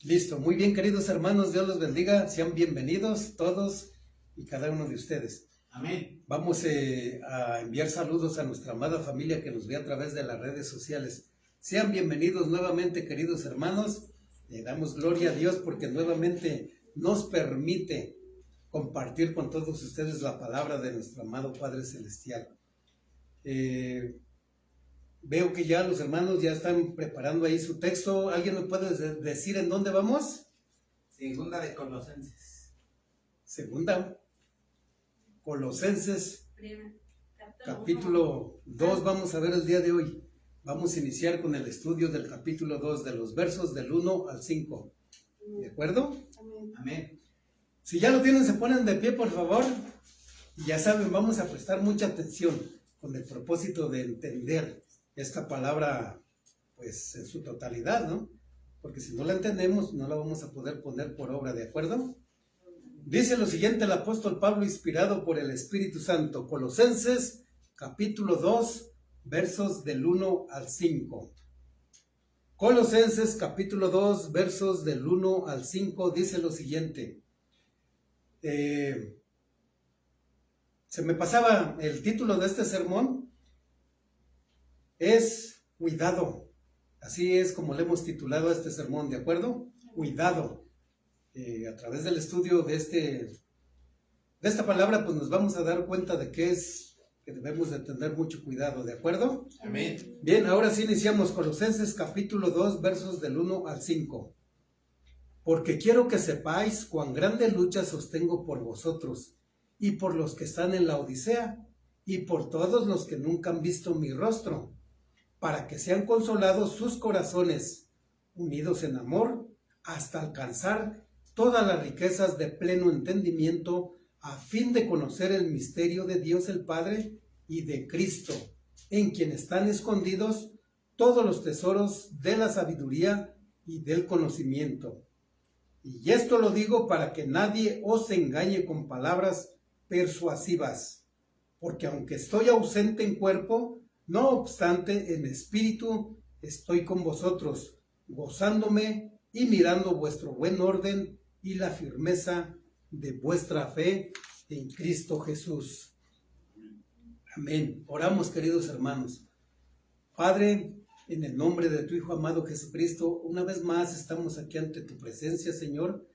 Listo, muy bien, queridos hermanos, Dios los bendiga, sean bienvenidos todos y cada uno de ustedes. Amén. Vamos a enviar saludos a nuestra amada familia que nos ve a través de las redes sociales. Sean bienvenidos nuevamente, queridos hermanos. Le damos gloria a Dios porque nuevamente nos permite compartir con todos ustedes la palabra de nuestro amado Padre Celestial. Veo que ya los hermanos ya están preparando ahí su texto. ¿Alguien me puede decir en dónde vamos? Segunda de Colosenses. Segunda Colosenses, capítulo 2, vamos a ver el día de hoy. Vamos a iniciar con el estudio del capítulo 2, de los versos del 1 al 5. ¿De acuerdo? Amén. Si ya lo tienen, se ponen de pie, por favor. Y ya saben, vamos a prestar mucha atención con el propósito de entender esta palabra, pues, en su totalidad, ¿no? Porque si no la entendemos, no la vamos a poder poner por obra, ¿de acuerdo? Dice lo siguiente el apóstol Pablo, inspirado por el Espíritu Santo, Colosenses, capítulo 2, versos del 1 al 5. Colosenses, capítulo 2, versos del 1 al 5, dice lo siguiente. Se me pasaba el título de este sermón, es cuidado. Así es como le hemos titulado a este sermón, ¿de acuerdo? Cuidado. A través del estudio de esta palabra, pues nos vamos a dar cuenta de que es que debemos de tener mucho cuidado, ¿de acuerdo? Amén. Bien, ahora sí iniciamos Colosenses capítulo 2, versos del 1 al 5. Porque quiero que sepáis cuán grande lucha sostengo por vosotros, y por los que están en la Odisea, y por todos los que nunca han visto mi rostro, para que sean consolados sus corazones, unidos en amor, hasta alcanzar todas las riquezas de pleno entendimiento, a fin de conocer el misterio de Dios el Padre y de Cristo, en quien están escondidos todos los tesoros de la sabiduría y del conocimiento. Y esto lo digo para que nadie os engañe con palabras persuasivas, porque aunque estoy ausente en cuerpo, no obstante en espíritu estoy con vosotros, gozándome y mirando vuestro buen orden y la firmeza de vuestra fe en Cristo Jesús. Amén. Oramos, queridos hermanos. Padre, en el nombre de tu Hijo amado Jesucristo, una vez más estamos aquí ante tu presencia, Señor.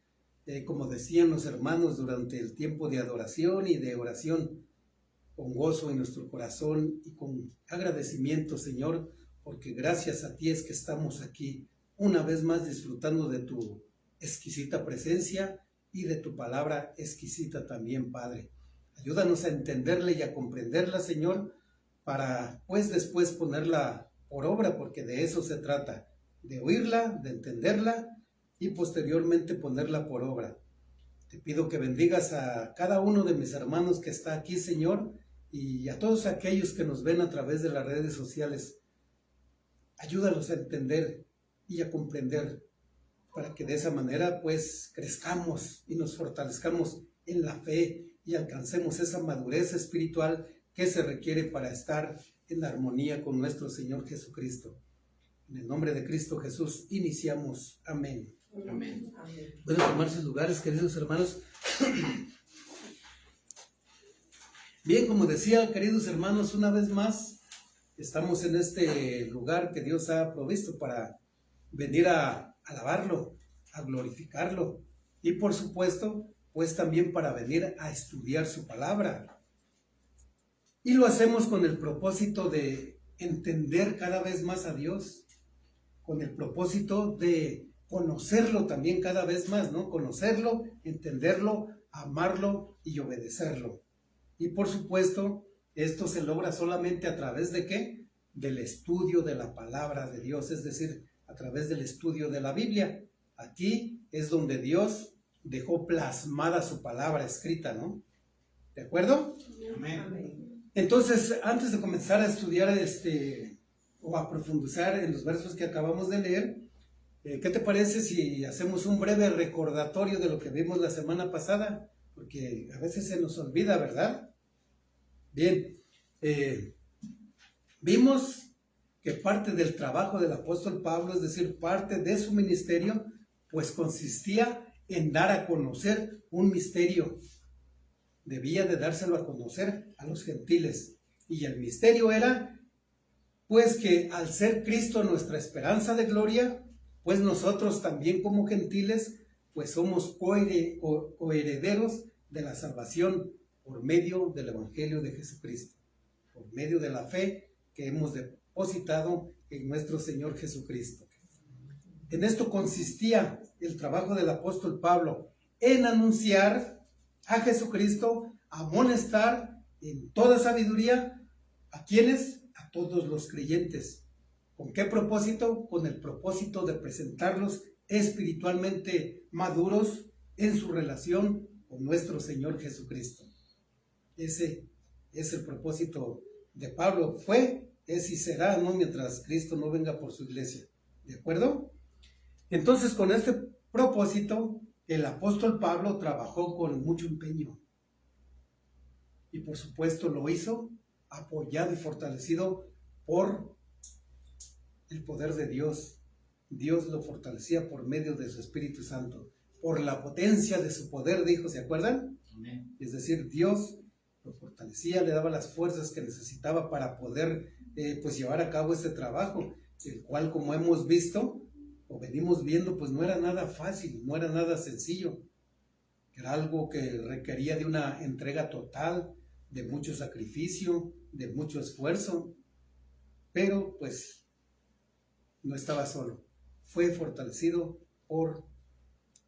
Como decían los hermanos durante el tiempo de adoración y de oración, con gozo en nuestro corazón y con agradecimiento, Señor, porque gracias a ti es que estamos aquí una vez más disfrutando de tu exquisita presencia y de tu palabra exquisita también, Padre. Ayúdanos a entenderla y a comprenderla, Señor, para pues después ponerla por obra, porque de eso se trata, de oírla, de entenderla y posteriormente ponerla por obra. Te pido que bendigas a cada uno de mis hermanos que está aquí, Señor, y a todos aquellos que nos ven a través de las redes sociales. Ayúdalos a entender y a comprender, para que de esa manera pues crezcamos y nos fortalezcamos en la fe y alcancemos esa madurez espiritual que se requiere para estar en armonía con nuestro Señor Jesucristo. En el nombre de Cristo Jesús iniciamos. Amén. Amén. Pueden tomar sus lugares, queridos hermanos. Bien, como decía, queridos hermanos, una vez más estamos en este lugar que Dios ha provisto para venir a alabarlo, a glorificarlo y por supuesto, pues también para venir a estudiar su palabra. Y lo hacemos con el propósito de entender cada vez más a Dios, con el propósito de conocerlo también cada vez más, ¿no? Conocerlo, entenderlo, amarlo y obedecerlo. Y por supuesto, esto se logra solamente a través de ¿qué? Del estudio de la palabra de Dios, es decir, a través del estudio de la Biblia. Aquí es donde Dios dejó plasmada su palabra escrita, ¿no? ¿De acuerdo? Amén. Entonces, antes de comenzar a estudiar o a profundizar en los versos que acabamos de leer, ¿qué te parece si hacemos un breve recordatorio de lo que vimos la semana pasada? Porque a veces se nos olvida, ¿verdad? Bien, vimos que parte del trabajo del apóstol Pablo, es decir, parte de su ministerio, pues consistía en dar a conocer un misterio. Debía de dárselo a conocer a los gentiles. Y el misterio era, pues, que al ser Cristo nuestra esperanza de gloria, pues nosotros también como gentiles, pues somos coherederos de la salvación por medio del Evangelio de Jesucristo, por medio de la fe que hemos depositado en nuestro Señor Jesucristo. En esto consistía el trabajo del apóstol Pablo, en anunciar a Jesucristo, amonestar en toda sabiduría, ¿a quiénes? A todos los creyentes. ¿Con qué propósito? Con el propósito de presentarlos espiritualmente maduros en su relación con nuestro Señor Jesucristo. Ese es el propósito de Pablo. Fue, es y será, ¿no? Mientras Cristo no venga por su iglesia. ¿De acuerdo? Entonces, con este propósito, el apóstol Pablo trabajó con mucho empeño. Y por supuesto lo hizo apoyado y fortalecido por el poder de Dios. Dios lo fortalecía por medio de su Espíritu Santo, por la potencia de su poder, dijo, ¿se acuerdan? Amén. Es decir, Dios lo fortalecía, le daba las fuerzas que necesitaba para poder pues llevar a cabo este trabajo, el cual, como hemos visto o venimos viendo, pues no era nada fácil, no era nada sencillo. Era algo que requería de una entrega total, de mucho sacrificio, de mucho esfuerzo, pero pues no estaba solo, fue fortalecido por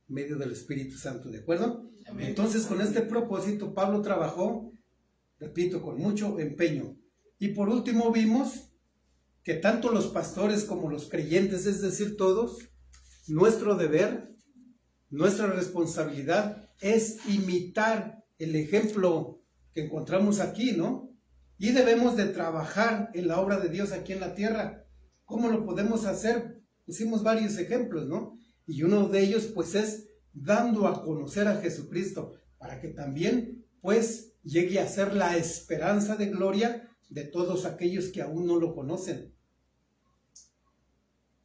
medio del Espíritu Santo, ¿de acuerdo? Amén. Entonces, con este propósito, Pablo trabajó, repito, con mucho empeño. Y por último vimos que tanto los pastores como los creyentes, es decir, todos, nuestro deber, nuestra responsabilidad es imitar el ejemplo que encontramos aquí, ¿no? Y debemos de trabajar en la obra de Dios aquí en la tierra. ¿Cómo lo podemos hacer? Pusimos varios ejemplos, ¿no? Y uno de ellos, pues, es dando a conocer a Jesucristo, para que también, pues, llegue a ser la esperanza de gloria de todos aquellos que aún no lo conocen.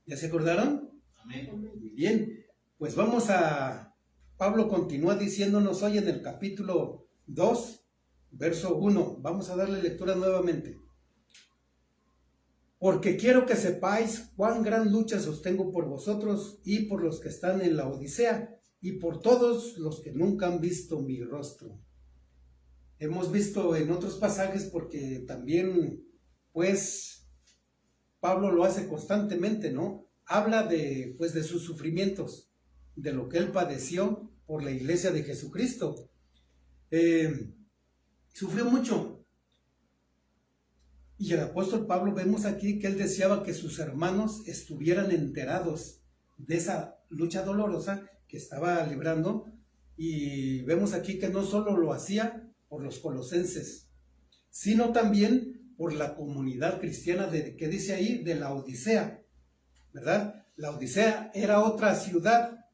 ¿Ya se acordaron? Amén. Muy bien, pues vamos a... Pablo continúa diciéndonos hoy en el capítulo 2, verso 1. Vamos a darle lectura nuevamente. Porque quiero que sepáis cuán gran lucha sostengo por vosotros y por los que están en la Odisea y por todos los que nunca han visto mi rostro. Hemos visto en otros pasajes, porque también, pues, Pablo lo hace constantemente, ¿no? Habla de, pues, de sus sufrimientos, de lo que él padeció por la iglesia de Jesucristo. Sufrió mucho. Y el apóstol Pablo, vemos aquí que él deseaba que sus hermanos estuvieran enterados de esa lucha dolorosa que estaba librando. Y vemos aquí que no solo lo hacía por los colosenses, sino también por la comunidad cristiana que dice ahí, de la Odisea, ¿verdad? La Odisea era otra ciudad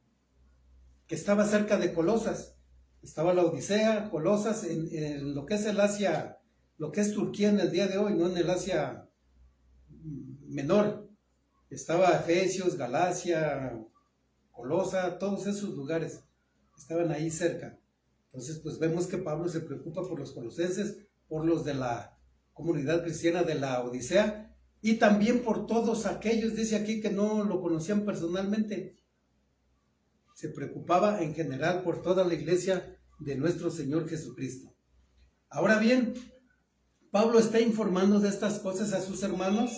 que estaba cerca de Colosas. Estaba la Odisea, Colosas, en lo que es el Asia, lo que es Turquía en el día de hoy, no en el Asia menor. Estaba Efesios, Galacia, Colosa, todos esos lugares estaban ahí cerca. Entonces, pues vemos que Pablo se preocupa por los colosenses, por los de la comunidad cristiana de la Odisea, y también por todos aquellos, dice aquí, que no lo conocían personalmente. Se preocupaba en general por toda la iglesia de nuestro Señor Jesucristo. Ahora bien, Pablo está informando de estas cosas a sus hermanos,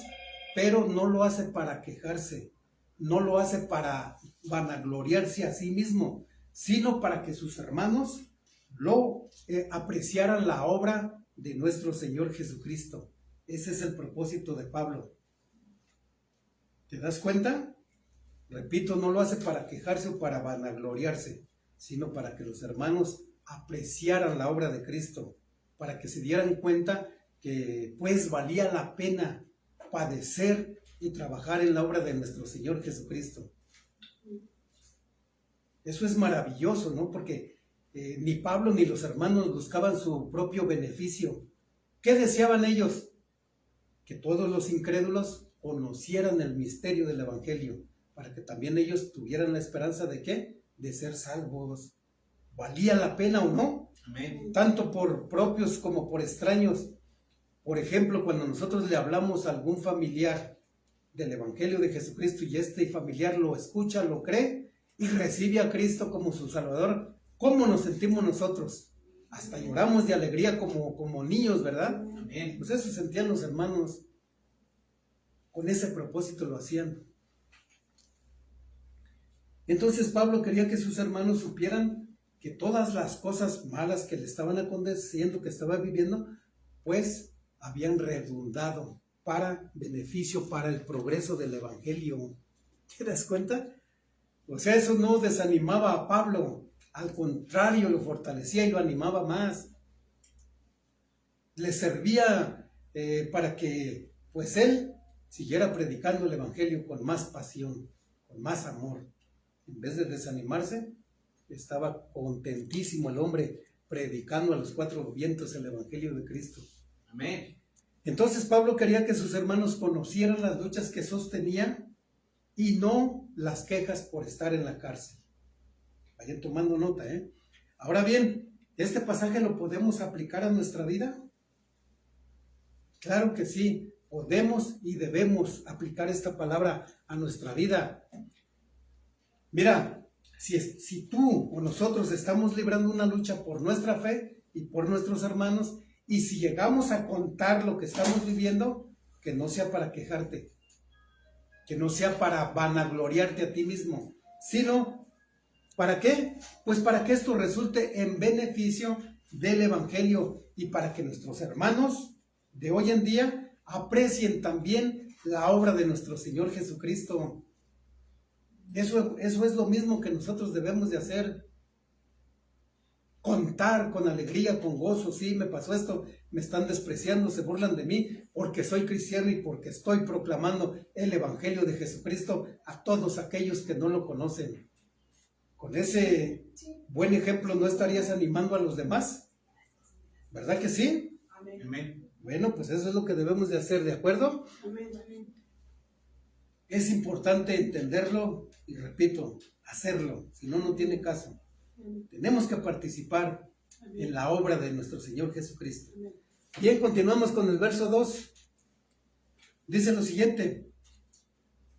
pero no lo hace para quejarse, no lo hace para vanagloriarse a sí mismo, sino para que sus hermanos lo apreciaran la obra de nuestro Señor Jesucristo. Ese es el propósito de Pablo. ¿Te das cuenta? Repito, no lo hace para quejarse o para vanagloriarse, sino para que los hermanos apreciaran la obra de Cristo, para que se dieran cuenta que pues valía la pena padecer y trabajar en la obra de nuestro Señor Jesucristo. Eso es maravilloso, ¿no? Porque ni Pablo ni los hermanos buscaban su propio beneficio. ¿Qué deseaban ellos? Que todos los incrédulos conocieran el misterio del Evangelio, para que también ellos tuvieran la esperanza de ¿qué? De ser salvos. ¿Valía la pena o no? Amén. Tanto por propios como por extraños. Por ejemplo, cuando nosotros le hablamos a algún familiar del Evangelio de Jesucristo y este familiar lo escucha, lo cree y recibe a Cristo como su Salvador, ¿cómo nos sentimos nosotros? Hasta lloramos de alegría como niños, ¿verdad? Amén. Pues eso sentían los hermanos. Con ese propósito lo hacían. Entonces Pablo quería que sus hermanos supieran que todas las cosas malas que le estaban aconteciendo, que estaba viviendo, pues habían redundado para beneficio, para el progreso del Evangelio. ¿Te das cuenta? O sea, eso no desanimaba a Pablo, al contrario, lo fortalecía y lo animaba más. Le servía para que, pues él siguiera predicando el Evangelio con más pasión, con más amor. En vez de desanimarse, estaba contentísimo el hombre predicando a los cuatro vientos el Evangelio de Cristo. Amén. Entonces Pablo quería que sus hermanos conocieran las luchas que sostenían y no las quejas por estar en la cárcel. Vayan tomando nota, ¿eh? Ahora bien, ¿este pasaje lo podemos aplicar a nuestra vida? Claro que sí, podemos y debemos aplicar esta palabra a nuestra vida. Mira, si tú o nosotros estamos librando una lucha por nuestra fe y por nuestros hermanos, y si llegamos a contar lo que estamos viviendo, que no sea para quejarte, que no sea para vanagloriarte a ti mismo, sino, ¿para qué? Pues para que esto resulte en beneficio del Evangelio y para que nuestros hermanos de hoy en día aprecien también la obra de nuestro Señor Jesucristo. Eso es lo mismo que nosotros debemos de hacer. Contar con alegría, con gozo, sí, me pasó esto, me están despreciando, se burlan de mí porque soy cristiano y porque estoy proclamando el Evangelio de Jesucristo a todos aquellos que no lo conocen. Con ese buen ejemplo, ¿no estarías animando a los demás? ¿Verdad que sí? Amén. Amén. Bueno, pues eso es lo que debemos de hacer, ¿de acuerdo? Amén, amén. Es importante entenderlo y repito, hacerlo, si no, no tiene caso. Tenemos que participar en la obra de nuestro Señor Jesucristo. Bien, continuamos con el verso 2. Dice lo siguiente: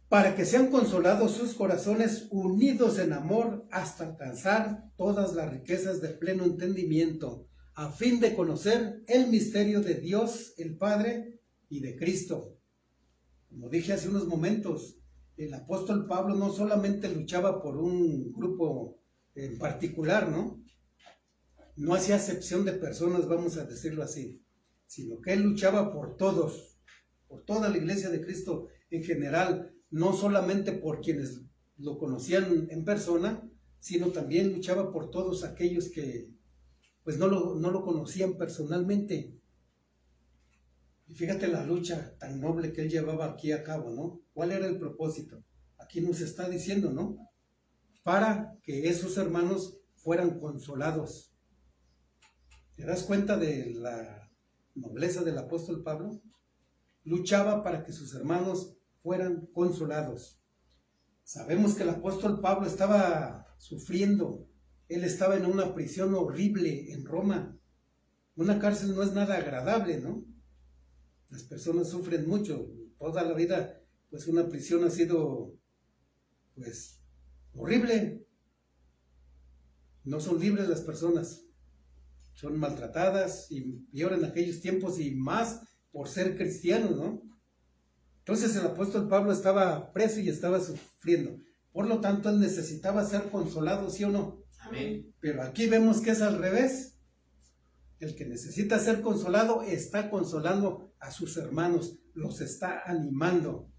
para que sean consolados sus corazones unidos en amor hasta alcanzar todas las riquezas de pleno entendimiento, a fin de conocer el misterio de Dios el Padre y de Cristo. Como dije hace unos momentos, el apóstol Pablo no solamente luchaba por un grupo en particular, ¿no? No hacía acepción de personas, vamos a decirlo así, sino que él luchaba por todos, por toda la iglesia de Cristo en general, no solamente por quienes lo conocían en persona, sino también luchaba por todos aquellos que pues no lo conocían personalmente. Y fíjate la lucha tan noble que él llevaba aquí a cabo, ¿no? ¿Cuál era el propósito? Aquí nos está diciendo, ¿no? Para que esos hermanos fueran consolados. ¿Te das cuenta de la nobleza del apóstol Pablo? Luchaba para que sus hermanos fueran consolados. Sabemos que el apóstol Pablo estaba sufriendo. Él estaba en una prisión horrible en Roma. Una cárcel no es nada agradable, ¿no? Las personas sufren mucho. Toda la vida, pues una prisión ha sido, pues, horrible. No son libres las personas. Son maltratadas y peor en aquellos tiempos y más por ser cristianos, ¿no? Entonces el apóstol Pablo estaba preso y estaba sufriendo. Por lo tanto, él necesitaba ser consolado, ¿sí o no? Amén. Pero aquí vemos que es al revés. El que necesita ser consolado está consolando a sus hermanos, los está animando.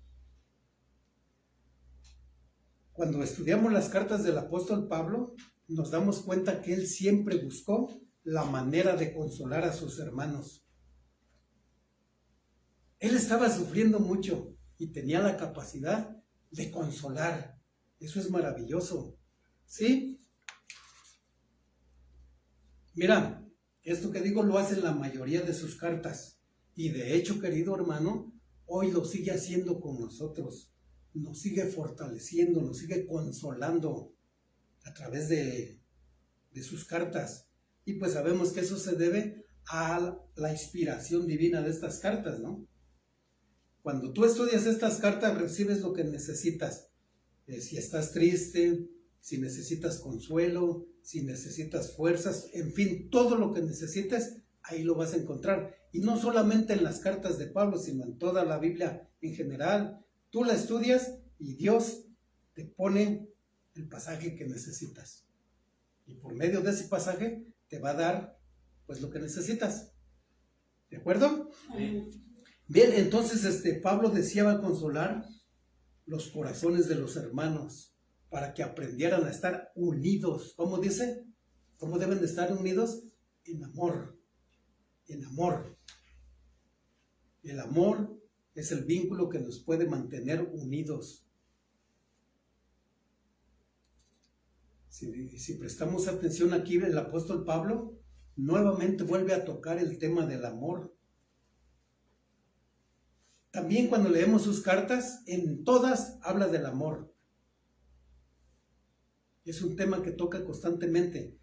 Cuando estudiamos las cartas del apóstol Pablo, nos damos cuenta que él siempre buscó la manera de consolar a sus hermanos. Él estaba sufriendo mucho y tenía la capacidad de consolar. Eso es maravilloso, ¿sí? Mira, esto que digo lo hace en la mayoría de sus cartas. Y de hecho, querido hermano, hoy lo sigue haciendo con nosotros. nos sigue fortaleciendo, nos sigue consolando a través de sus cartas. Y pues sabemos que eso se debe a la inspiración divina de estas cartas, ¿no? Cuando tú estudias estas cartas, recibes lo que necesitas. Si estás triste, si necesitas consuelo, si necesitas fuerzas, en fin, todo lo que necesites, ahí lo vas a encontrar. Y no solamente en las cartas de Pablo, sino en toda la Biblia en general. Tú la estudias y Dios te pone el pasaje que necesitas. Y por medio de ese pasaje te va a dar pues lo que necesitas. ¿De acuerdo? Amén. Bien, entonces Pablo deseaba consolar los corazones de los hermanos para que aprendieran a estar unidos. ¿Cómo dice? ¿Cómo deben de estar unidos? En amor. En amor. El amor es el vínculo que nos puede mantener unidos. Si prestamos atención aquí, el apóstol Pablo nuevamente vuelve a tocar el tema del amor. También cuando leemos sus cartas, en todas habla del amor. Es un tema que toca constantemente.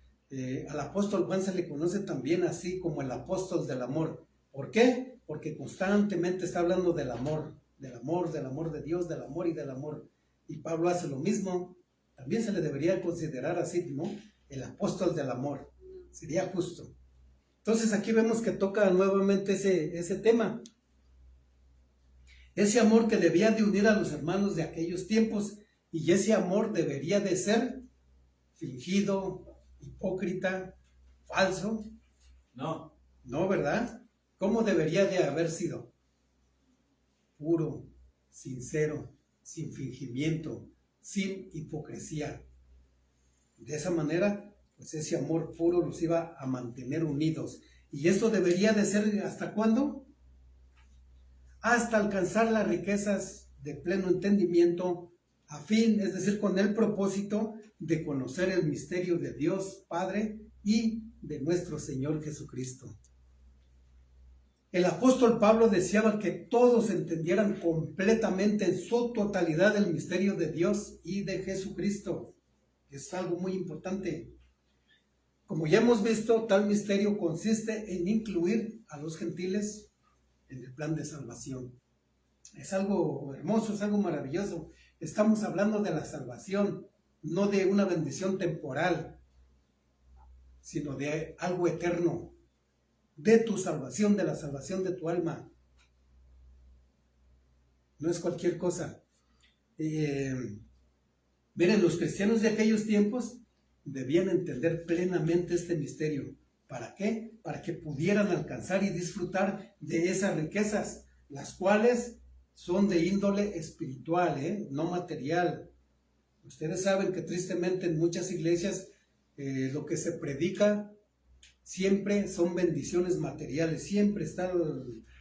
Al apóstol Juan se le conoce también así como el apóstol del amor. ¿Por qué? Porque constantemente está hablando del amor de Dios, del amor y del amor. Y Pablo hace lo mismo. También se le debería considerar así, ¿no? El apóstol del amor. Sería justo. Entonces aquí vemos que toca nuevamente ese tema. Ese amor que debía de unir a los hermanos de aquellos tiempos, y ese amor debería de ser fingido, hipócrita, falso. No. No, ¿verdad? ¿Cómo debería de haber sido? Puro, sincero, sin fingimiento, sin hipocresía. De esa manera, pues ese amor puro los iba a mantener unidos. ¿Y esto debería de ser hasta cuándo? Hasta alcanzar las riquezas de pleno entendimiento, a fin, es decir, con el propósito de conocer el misterio de Dios Padre y de nuestro Señor Jesucristo. El apóstol Pablo deseaba que todos entendieran completamente en su totalidad el misterio de Dios y de Jesucristo. Es algo muy importante. Como ya hemos visto, tal misterio consiste en incluir a los gentiles en el plan de salvación. Es algo hermoso, es algo maravilloso. Estamos hablando de la salvación, no de una bendición temporal, sino de algo eterno, de tu salvación, de la salvación de tu alma. No es cualquier cosa. Miren, los cristianos de aquellos tiempos debían entender plenamente este misterio. ¿Para qué? Para que pudieran alcanzar y disfrutar de esas riquezas, las cuales son de índole espiritual, no material. Ustedes saben que tristemente en muchas iglesias lo que se predica siempre son bendiciones materiales, siempre está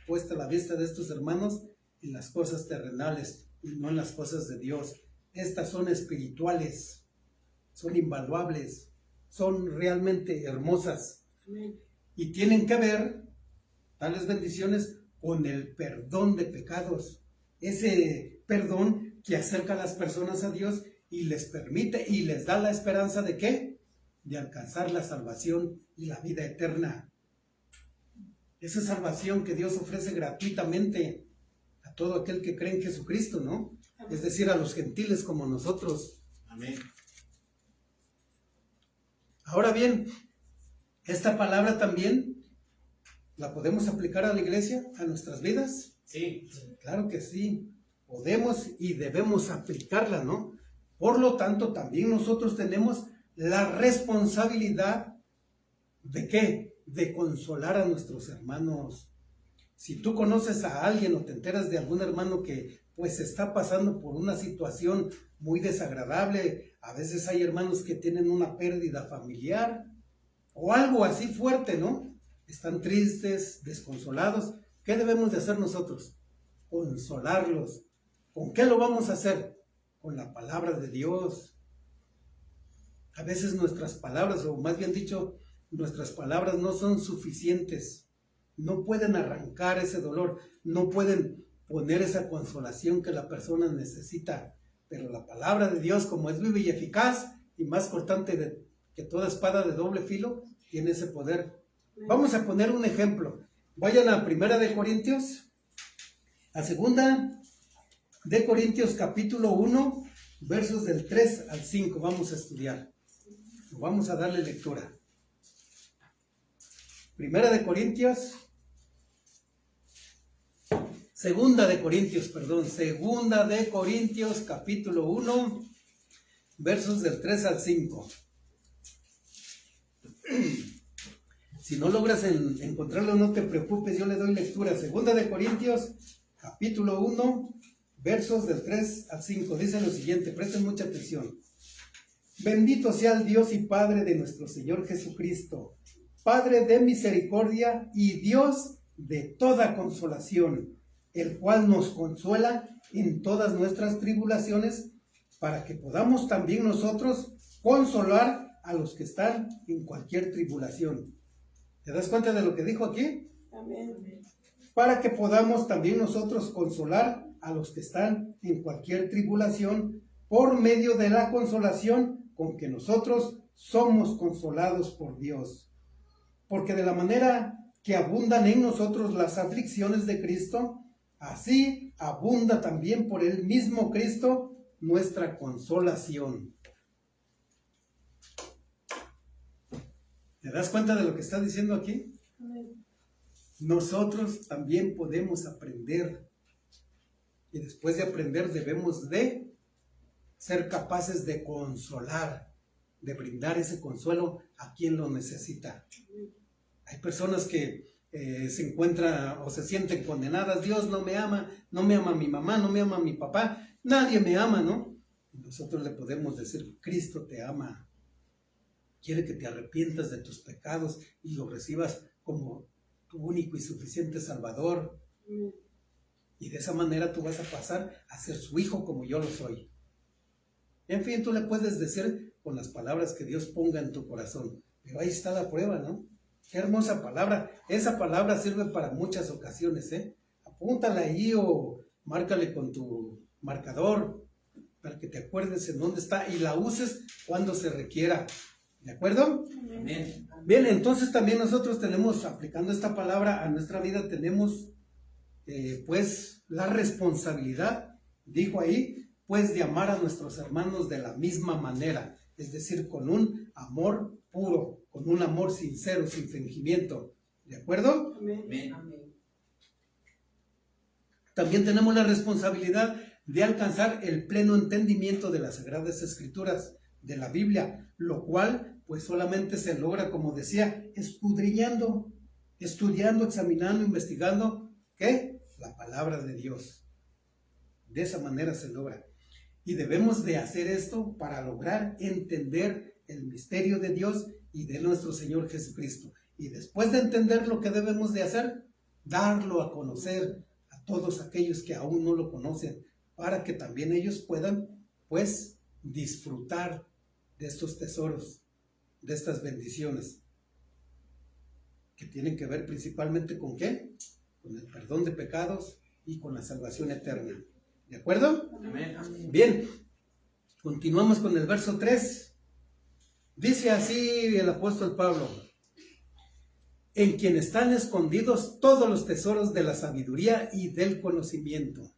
puesta la vista de estos hermanos en las cosas terrenales y no en las cosas de Dios. Estas son espirituales, son invaluables, son realmente hermosas. Y tienen que ver, tales bendiciones, con el perdón de pecados. Ese perdón que acerca a las personas a Dios y les permite y les da la esperanza de ¿qué? De alcanzar la salvación y la vida eterna. Esa salvación que Dios ofrece gratuitamente a todo aquel que cree en Jesucristo, ¿no? Es decir, a los gentiles como nosotros. Amén. Ahora bien, esta palabra también la podemos aplicar a la iglesia, a nuestras vidas. Sí. Claro que sí, podemos y debemos aplicarla, ¿no? Por lo tanto, también nosotros tenemos la responsabilidad ¿de qué? De consolar a nuestros hermanos. Si tú conoces a alguien o te enteras de algún hermano que pues está pasando por una situación muy desagradable, a veces hay hermanos que tienen una pérdida familiar o algo así fuerte, ¿no? Están tristes, desconsolados. ¿Qué debemos de hacer nosotros? Consolarlos. ¿Con qué lo vamos a hacer? Con la palabra de Dios. A veces nuestras palabras, o más bien dicho, nuestras palabras no son suficientes. No pueden arrancar ese dolor, no pueden poner esa consolación que la persona necesita. Pero la palabra de Dios, como es viva y eficaz y más cortante que toda espada de doble filo, tiene ese poder. Vamos a poner un ejemplo. Vayan a 1 Corintios, a 2 Corintios capítulo 1, versos del 3 al 5. Vamos a estudiar. Vamos a darle lectura. 2 Corintios capítulo 1, versos del 3 al 5. Si no logras encontrarlo, no te preocupes, yo le doy lectura. 2 Corintios capítulo 1, versos del 3 al 5. Dice lo siguiente, presten mucha atención. Bendito sea el Dios y Padre de nuestro Señor Jesucristo, Padre de misericordia y Dios de toda consolación, el cual nos consuela en todas nuestras tribulaciones, para que podamos también nosotros consolar a los que están en cualquier tribulación. ¿Te das cuenta de lo que dijo aquí? Amén. Para que podamos también nosotros consolar a los que están en cualquier tribulación, por medio de la consolación con que nosotros somos consolados por Dios. Porque de la manera que abundan en nosotros las aflicciones de Cristo, así abunda también por el mismo Cristo nuestra consolación. ¿Te das cuenta de lo que está diciendo aquí? Amén. Nosotros también podemos aprender. Y después de aprender debemos de ser capaces de consolar, de brindar ese consuelo a quien lo necesita. Hay personas que se encuentran o se sienten condenadas. Dios no me ama mi mamá, no me ama mi papá, nadie me ama, ¿no? Y nosotros le podemos decir, Cristo te ama. Quiere que te arrepientas de tus pecados y lo recibas como tu único y suficiente Salvador. Y de esa manera tú vas a pasar a ser su hijo como yo lo soy. En fin, tú le puedes decir con las palabras que Dios ponga en tu corazón. Pero ahí está la prueba, ¿no? Qué hermosa palabra. Esa palabra sirve para muchas ocasiones, ¿eh? Apúntala ahí o márcale con tu marcador para que te acuerdes en dónde está y la uses cuando se requiera. ¿De acuerdo? Amén. Bien, entonces también nosotros tenemos, aplicando esta palabra a nuestra vida, tenemos pues la responsabilidad, dijo ahí, pues de amar a nuestros hermanos de la misma manera, es decir, con un amor puro, con un amor sincero, sin fingimiento. ¿De acuerdo? Amén. Amén. También tenemos la responsabilidad de alcanzar el pleno entendimiento de las Sagradas Escrituras, de la Biblia, lo cual pues solamente se logra, como decía, escudriñando, estudiando, examinando, investigando, ¿qué? La palabra de Dios. De esa manera se logra. Y debemos de hacer esto para lograr entender el misterio de Dios y de nuestro Señor Jesucristo. Y después de entender lo que debemos de hacer, darlo a conocer a todos aquellos que aún no lo conocen, para que también ellos puedan, pues, disfrutar de estos tesoros, de estas bendiciones, que tienen que ver principalmente con ¿qué? Con el perdón de pecados y con la salvación eterna. ¿De acuerdo? Amén. Bien, continuamos con el verso 3. Dice así el apóstol Pablo: en quien están escondidos todos los tesoros de la sabiduría y del conocimiento.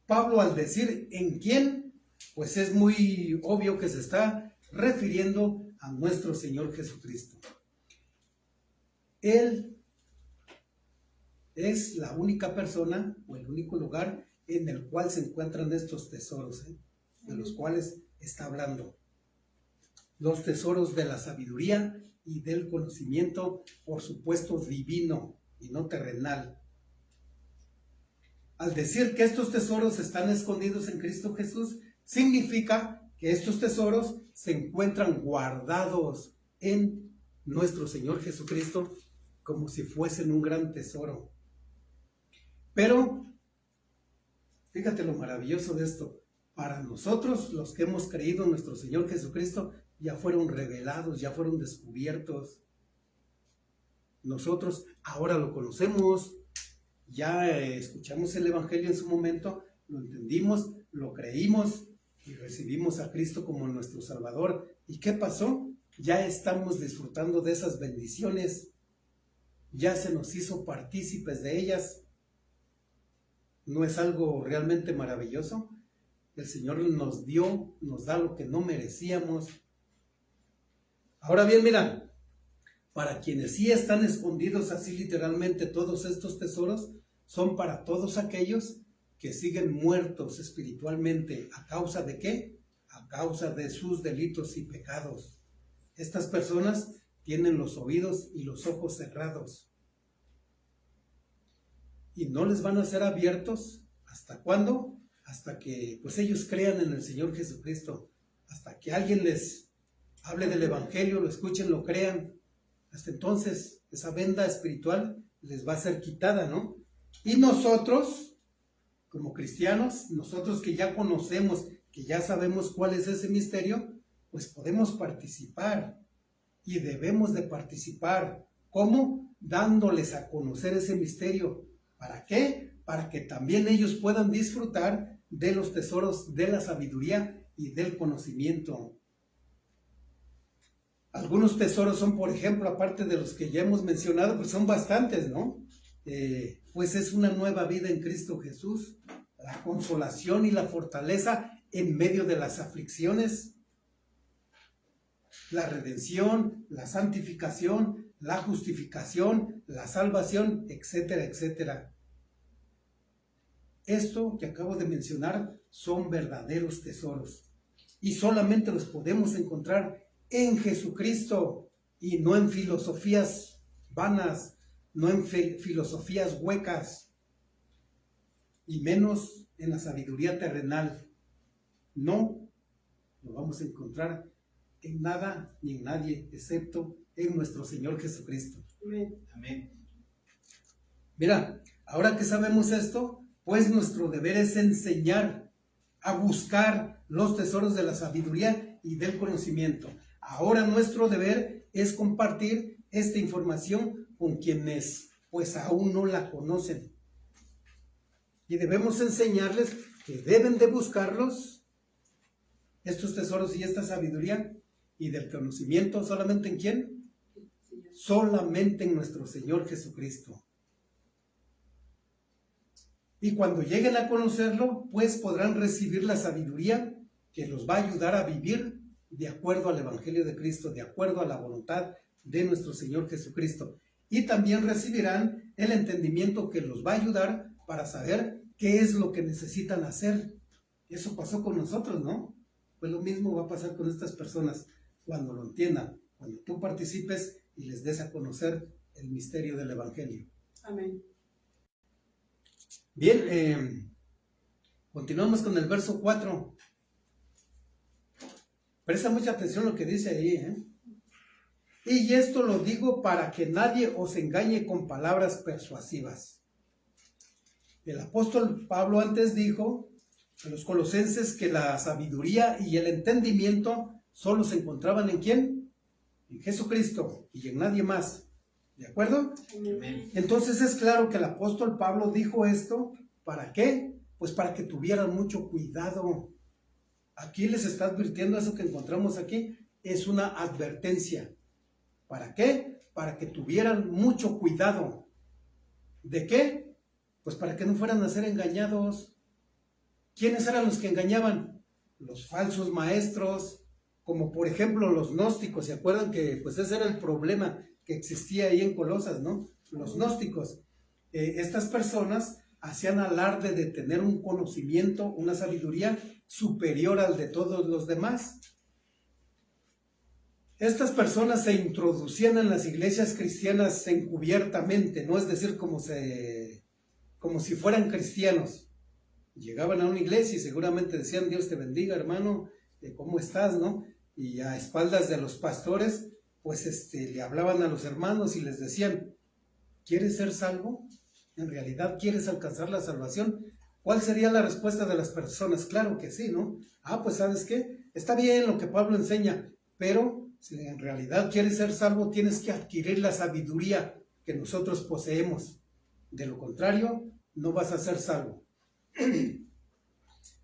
Pablo, al decir en quién, pues es muy obvio que se está refiriendo a nuestro Señor Jesucristo. Él es la única persona o el único lugar en el cual se encuentran estos tesoros, de los cuales está hablando. Los tesoros de la sabiduría y del conocimiento, por supuesto divino y no terrenal. Al decir que estos tesoros están escondidos en Cristo Jesús, significa que estos tesoros se encuentran guardados en nuestro Señor Jesucristo como si fuesen un gran tesoro. Pero, fíjate lo maravilloso de esto. Para nosotros, los que hemos creído en nuestro Señor Jesucristo, ya fueron revelados, ya fueron descubiertos. Nosotros ahora lo conocemos, ya escuchamos el Evangelio en su momento, lo entendimos, lo creímos y recibimos a Cristo como nuestro Salvador. ¿Y qué pasó? Ya estamos disfrutando de esas bendiciones, ya se nos hizo partícipes de ellas. ¿No es algo realmente maravilloso? El Señor nos dio, nos da lo que no merecíamos. Ahora bien, mira, para quienes sí están escondidos así literalmente todos estos tesoros, son para todos aquellos que siguen muertos espiritualmente. ¿A causa de qué? A causa de sus delitos y pecados. Estas personas tienen los oídos y los ojos cerrados. Y no les van a ser abiertos. ¿Hasta cuándo? Hasta que pues ellos crean en el Señor Jesucristo. Hasta que alguien les hable del Evangelio, lo escuchen, lo crean. Hasta entonces esa venda espiritual les va a ser quitada, ¿no? Y nosotros, como cristianos, nosotros que ya conocemos, que ya sabemos cuál es ese misterio, pues podemos participar y debemos de participar. ¿Cómo? Dándoles a conocer ese misterio. ¿Para qué? Para que también ellos puedan disfrutar de los tesoros de la sabiduría y del conocimiento. Algunos tesoros son, por ejemplo, aparte de los que ya hemos mencionado, pues son bastantes, ¿no? Pues es una nueva vida en Cristo Jesús, la consolación y la fortaleza en medio de las aflicciones, la redención, la santificación, la justificación, la salvación, etcétera, etcétera. Esto que acabo de mencionar son verdaderos tesoros y solamente los podemos encontrar en Jesucristo y no en filosofías vanas, no en filosofías huecas y menos en la sabiduría terrenal. No lo vamos a encontrar en nada ni en nadie excepto en nuestro Señor Jesucristo. Amén. Mira, ahora que sabemos esto, pues nuestro deber es enseñar a buscar los tesoros de la sabiduría y del conocimiento. Ahora nuestro deber es compartir esta información con quienes pues aún no la conocen. Y debemos enseñarles que deben de buscarlos, estos tesoros y esta sabiduría y del conocimiento, ¿solamente en quién? Solamente en nuestro Señor Jesucristo. Y cuando lleguen a conocerlo, pues podrán recibir la sabiduría que los va a ayudar a vivir de acuerdo al Evangelio de Cristo, de acuerdo a la voluntad de nuestro Señor Jesucristo. Y también recibirán el entendimiento que los va a ayudar para saber qué es lo que necesitan hacer. Eso pasó con nosotros, ¿no? Pues lo mismo va a pasar con estas personas cuando lo entiendan, cuando tú participes y les des a conocer el misterio del Evangelio. Amén. Bien, continuamos con el verso 4. Presta mucha atención a lo que dice ahí, ¿eh? Y esto lo digo para que nadie os engañe con palabras persuasivas. El apóstol Pablo antes dijo a los colosenses que la sabiduría y el entendimiento solo se encontraban ¿en quién? En Jesucristo y en nadie más. ¿De acuerdo? Amén. Entonces es claro que el apóstol Pablo dijo esto, ¿para qué? Pues para que tuvieran mucho cuidado. Aquí les está advirtiendo eso que encontramos aquí, es una advertencia. ¿Para qué? Para que tuvieran mucho cuidado. ¿De qué? Pues para que no fueran a ser engañados. ¿Quiénes eran los que engañaban? Los falsos maestros, como por ejemplo los gnósticos. ¿Se acuerdan que pues ese era el problema que existía ahí en Colosas, ¿no? Los gnósticos. Estas personas hacían alarde de tener un conocimiento, una sabiduría superior al de todos los demás. Estas personas se introducían en las iglesias cristianas encubiertamente, no es decir, como si fueran cristianos. Llegaban a una iglesia y seguramente decían, Dios te bendiga, hermano, ¿cómo estás, no? Y a espaldas de los pastores, pues le hablaban a los hermanos y les decían, ¿quieres ser salvo? ¿En realidad quieres alcanzar la salvación? ¿Cuál sería la respuesta de las personas? Claro que sí, ¿no? Pues ¿sabes qué? Está bien lo que Pablo enseña, pero si en realidad quieres ser salvo, tienes que adquirir la sabiduría que nosotros poseemos. De lo contrario, no vas a ser salvo.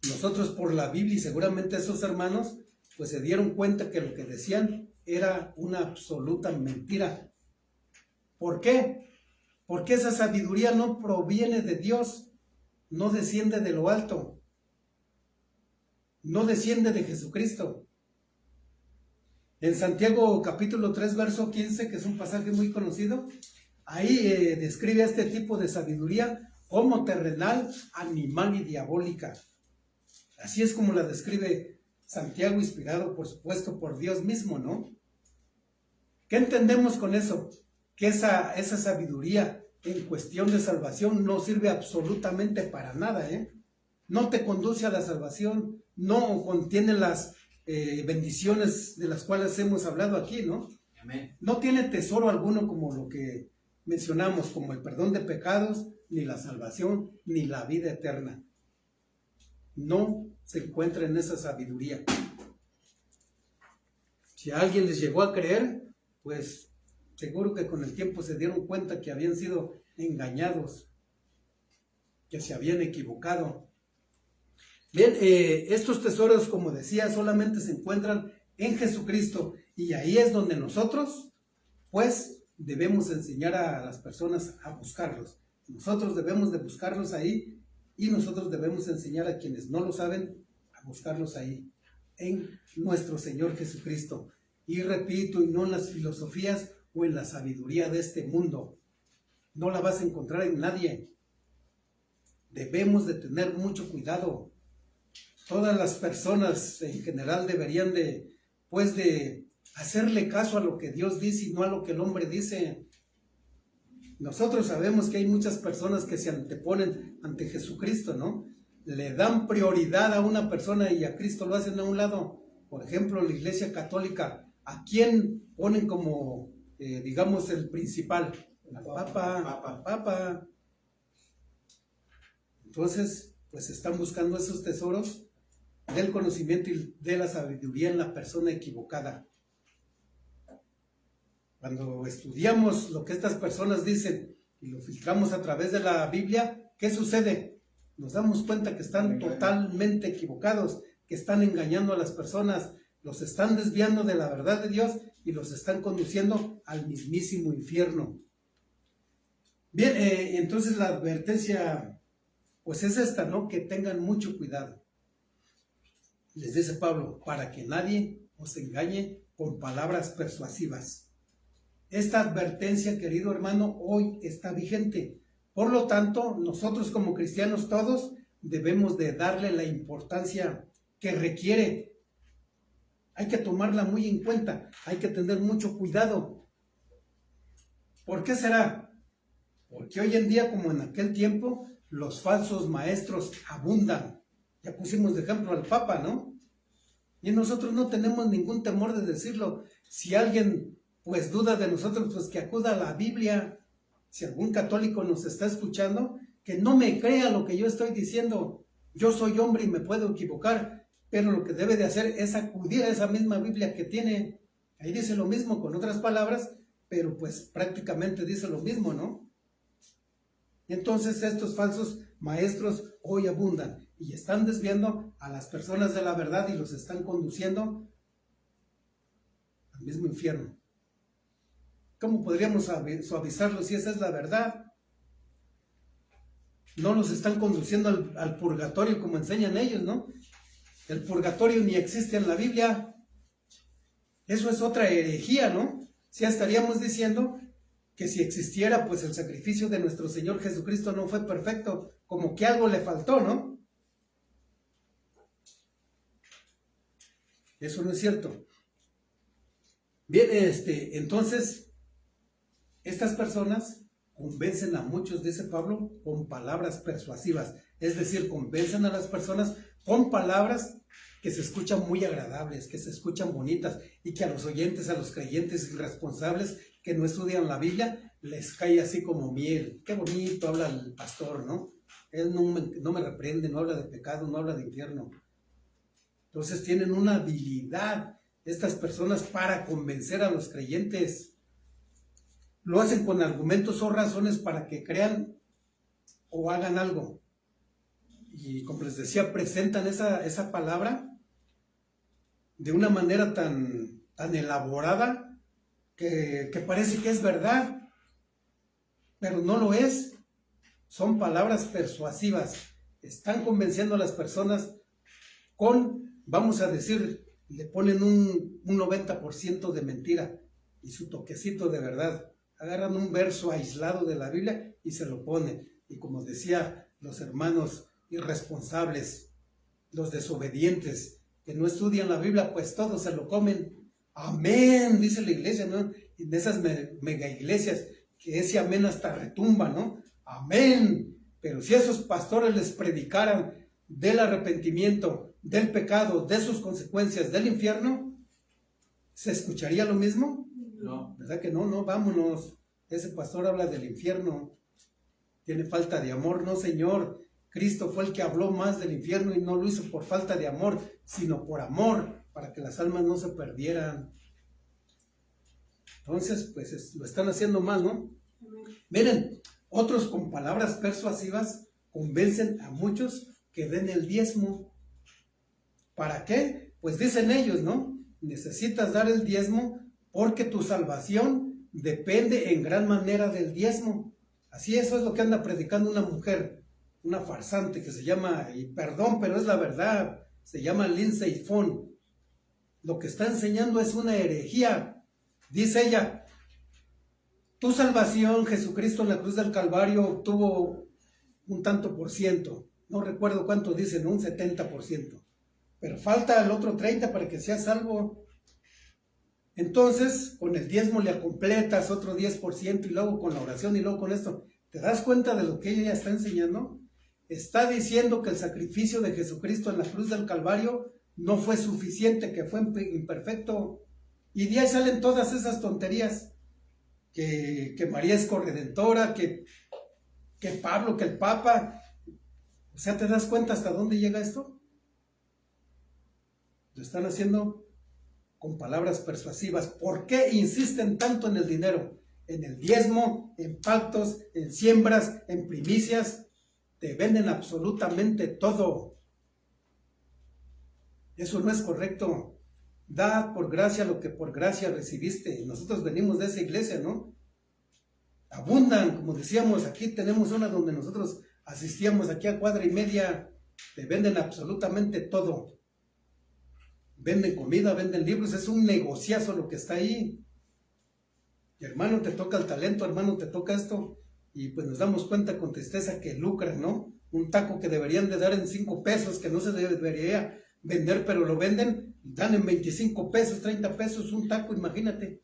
Nosotros por la Biblia y seguramente esos hermanos pues se dieron cuenta que lo que decían era una absoluta mentira. ¿Por qué? Porque esa sabiduría no proviene de Dios, no desciende de lo alto, no desciende de Jesucristo. En Santiago capítulo 3, verso 15, que es un pasaje muy conocido, ahí describe este tipo de sabiduría como terrenal, animal y diabólica. Así es como la describe Santiago, inspirado por supuesto por Dios mismo, ¿no? ¿Qué entendemos con eso? Que esa sabiduría en cuestión de salvación no sirve absolutamente para nada, ¿eh? No te conduce a la salvación, no contiene las bendiciones de las cuales hemos hablado aquí, ¿no? Amén. No tiene tesoro alguno como lo que mencionamos, como el perdón de pecados, ni la salvación, ni la vida eterna. No se encuentra en esa sabiduría. Si a alguien les llegó a creer, pues seguro que con el tiempo se dieron cuenta que habían sido engañados, que se habían equivocado. Bien, estos tesoros, como decía, solamente se encuentran en Jesucristo, y ahí es donde nosotros, pues, debemos enseñar a las personas a buscarlos. Nosotros debemos de buscarlos ahí, y nosotros debemos enseñar a quienes no lo saben a buscarlos ahí, en nuestro Señor Jesucristo. Y repito, y no en las filosofías o en la sabiduría de este mundo. No la vas a encontrar en nadie. Debemos de tener mucho cuidado. Todas las personas en general deberían de hacerle caso a lo que Dios dice y no a lo que el hombre dice. Nosotros sabemos que hay muchas personas que se anteponen ante Jesucristo, ¿no? Le dan prioridad a una persona y a Cristo lo hacen a un lado. Por ejemplo, la Iglesia Católica, ¿a quién ponen como, digamos, el principal? Al Papa. Entonces, pues están buscando esos tesoros del conocimiento y de la sabiduría en la persona equivocada. Cuando estudiamos lo que estas personas dicen y lo filtramos a través de la Biblia, ¿qué sucede? Nos damos cuenta que están totalmente equivocados, que están engañando a las personas, los están desviando de la verdad de Dios y los están conduciendo al mismísimo infierno. Bien, entonces la advertencia pues es esta, ¿no? Que tengan mucho cuidado. Les dice Pablo, para que nadie os engañe con palabras persuasivas. Esta advertencia, querido hermano, hoy está vigente. Por lo tanto, nosotros como cristianos todos debemos de darle la importancia que requiere. Hay que tomarla muy en cuenta, hay que tener mucho cuidado. ¿Por qué será? Porque hoy en día, como en aquel tiempo, los falsos maestros abundan. Ya pusimos de ejemplo al Papa, ¿no? Y nosotros no tenemos ningún temor de decirlo. Si alguien pues duda de nosotros, pues que acuda a la Biblia. Si algún católico nos está escuchando, que no me crea lo que yo estoy diciendo. Yo soy hombre y me puedo equivocar, pero lo que debe de hacer es acudir a esa misma Biblia que tiene. Ahí dice lo mismo con otras palabras, pero pues prácticamente dice lo mismo, ¿no? Entonces estos falsos maestros hoy abundan y están desviando a las personas de la verdad y los están conduciendo al mismo infierno. ¿Cómo podríamos suavizarlo si esa es la verdad? No los están conduciendo al purgatorio como enseñan ellos, ¿no? El purgatorio ni existe en la Biblia. Eso es otra herejía, ¿no? Si estaríamos diciendo que si existiera, pues el sacrificio de nuestro Señor Jesucristo no fue perfecto, como que algo le faltó, ¿no? Eso no es cierto. Bien, entonces, estas personas convencen a muchos, dice Pablo, con palabras persuasivas. Es decir, convencen a las personas con palabras que se escuchan muy agradables, que se escuchan bonitas y que a los oyentes, a los creyentes irresponsables que no estudian la Biblia, les cae así como miel. Qué bonito habla el pastor, ¿no? Él no me reprende, no habla de pecado, no habla de infierno. Entonces tienen una habilidad estas personas para convencer a los creyentes. Lo hacen con argumentos o razones para que crean o hagan algo. Y como les decía, presentan esa palabra de una manera tan elaborada que parece que es verdad, pero no lo es. Son palabras persuasivas. Están convenciendo a las personas vamos a decir, le ponen un 90% de mentira y su toquecito de verdad. Agarran un verso aislado de la Biblia y se lo ponen. Y como decía, los hermanos irresponsables, los desobedientes, que no estudian la Biblia, pues todos se lo comen. Amén, dice la iglesia, ¿no? Y de esas mega iglesias, que ese amén hasta retumba, ¿no? Amén. Pero si esos pastores les predicaran del arrepentimiento, del pecado, de sus consecuencias, del infierno, ¿se escucharía lo mismo? No. ¿Verdad que no? No, vámonos. Ese pastor habla del infierno. Tiene falta de amor. No, Señor. Cristo fue el que habló más del infierno y no lo hizo por falta de amor, sino por amor, para que las almas no se perdieran. Entonces, pues lo están haciendo mal, ¿no? Miren, otros con palabras persuasivas convencen a muchos que den el diezmo. ¿Para qué? Pues dicen ellos, ¿no? Necesitas dar el diezmo porque tu salvación depende en gran manera del diezmo. Así, eso es lo que anda predicando una mujer, una farsante que se llama, y perdón, pero es la verdad, se llama Lindsay Vonn. Lo que está enseñando es una herejía. Dice ella, tu salvación, Jesucristo en la cruz del Calvario obtuvo un tanto por ciento. No recuerdo cuánto dicen, un 70%. Pero falta el otro 30% para que seas salvo. Entonces, con el diezmo le completas otro 10% y luego con la oración y luego con esto. ¿Te das cuenta de lo que ella está enseñando? Está diciendo que el sacrificio de Jesucristo en la cruz del Calvario no fue suficiente, que fue imperfecto. Y de ahí salen todas esas tonterías. Que María es corredentora, que Pablo, que el Papa. O sea, ¿te das cuenta hasta dónde llega esto? Lo están haciendo con palabras persuasivas. ¿Por qué insisten tanto en el dinero? En el diezmo, en pactos, en siembras, en primicias. Te venden absolutamente todo. Eso no es correcto. Da por gracia lo que por gracia recibiste. Nosotros venimos de esa iglesia, ¿no? Abundan, como decíamos, aquí tenemos una donde nosotros asistíamos aquí a cuadra y media. Te venden absolutamente todo. Venden comida, venden libros, es un negociazo lo que está ahí. Y hermano, te toca el talento, hermano, te toca esto. Y pues nos damos cuenta con tristeza que lucran, ¿no? Un taco que deberían de dar en 5 pesos, que no se debería vender, pero lo venden, dan en 25 pesos, 30 pesos un taco, imagínate.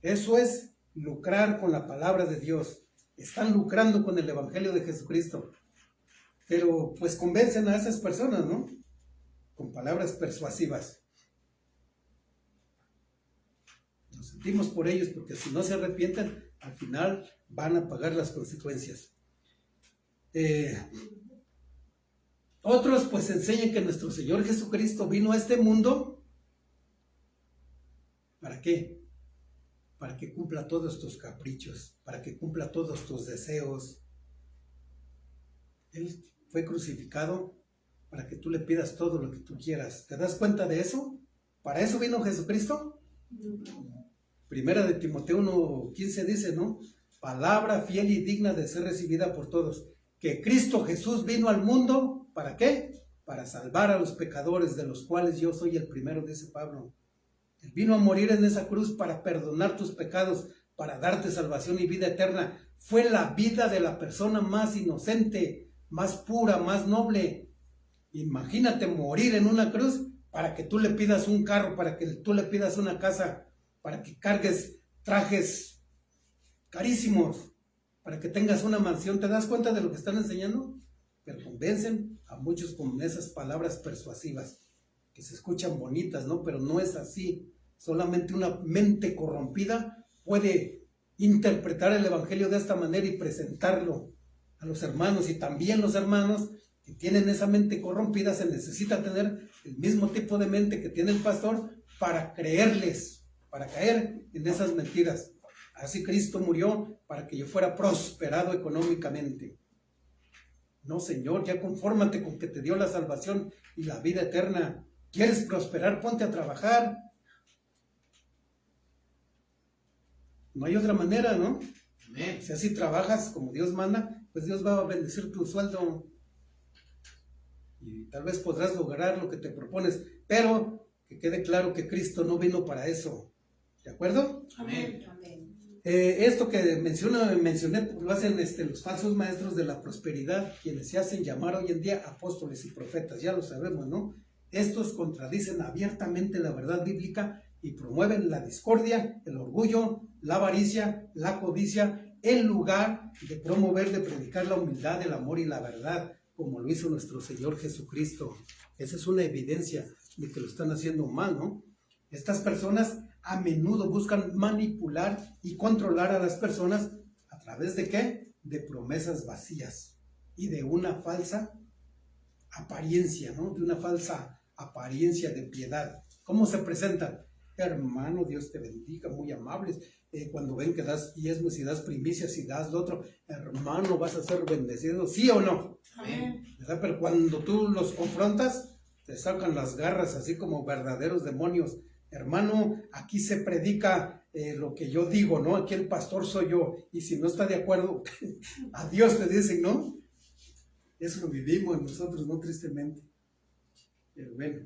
Eso es lucrar con la palabra de Dios. Están lucrando con el evangelio de Jesucristo. Pero pues convencen a esas personas, ¿no? Con palabras persuasivas. Nos sentimos por ellos porque si no se arrepienten, al final van a pagar las consecuencias. Otros pues enseñan que nuestro Señor Jesucristo vino a este mundo. ¿Para qué? Para que cumpla todos tus caprichos, para que cumpla todos tus deseos. Él fue crucificado para que tú le pidas todo lo que tú quieras. ¿Te das cuenta de eso? ¿Para eso vino Jesucristo? Primera de Timoteo 1:15 dice, ¿no? Palabra fiel y digna de ser recibida por todos. Que Cristo Jesús vino al mundo, ¿para qué? Para salvar a los pecadores, de los cuales yo soy el primero, dice Pablo. Él vino a morir en esa cruz para perdonar tus pecados, para darte salvación y vida eterna. Fue la vida de la persona más inocente, más pura, más noble. Imagínate morir en una cruz para que tú le pidas un carro, para que tú le pidas una casa, para que cargues trajes carísimos, para que tengas una mansión. ¿Te das cuenta de lo que están enseñando? Pero convencen a muchos con esas palabras persuasivas, que se escuchan bonitas, ¿no? Pero no es así. Solamente una mente corrompida puede interpretar el evangelio de esta manera y presentarlo a los hermanos. Y también los hermanos que tienen esa mente corrompida, se necesita tener el mismo tipo de mente que tiene el pastor para creerles, para caer en esas mentiras. Así Cristo murió para que yo fuera prosperado económicamente. No, Señor, ya confórmate con que te dio la salvación y la vida eterna. ¿Quieres prosperar? Ponte a trabajar. No hay otra manera, ¿no? Amén. Si así trabajas como Dios manda, pues Dios va a bendecir tu sueldo. Y tal vez podrás lograr lo que te propones, pero que quede claro que Cristo no vino para eso. ¿De acuerdo? Amén. Esto que mencioné, lo hacen los falsos maestros de la prosperidad, quienes se hacen llamar hoy en día apóstoles y profetas, ya lo sabemos, ¿no? Estos contradicen abiertamente la verdad bíblica y promueven la discordia, el orgullo, la avaricia, la codicia, en lugar de promover, de predicar la humildad, el amor y la verdad, como lo hizo nuestro Señor Jesucristo. Esa es una evidencia de que lo están haciendo mal, ¿no? Estas personas a menudo buscan manipular y controlar a las personas a través de ¿qué? De promesas vacías y de una falsa apariencia, ¿no? De una falsa apariencia de piedad. ¿Cómo se presentan? Hermano, Dios te bendiga, muy amables. Cuando ven que das diezmos y das primicias y das lo otro, hermano, vas a ser bendecido, ¿sí o no? Amén. ¿Verdad? Pero cuando tú los confrontas, te sacan las garras así como verdaderos demonios. Hermano, aquí se predica lo que yo digo, ¿no? Aquí el pastor soy yo, y si no está de acuerdo, a Dios te dicen, ¿no? Eso lo vivimos nosotros, no tristemente. Pero bueno,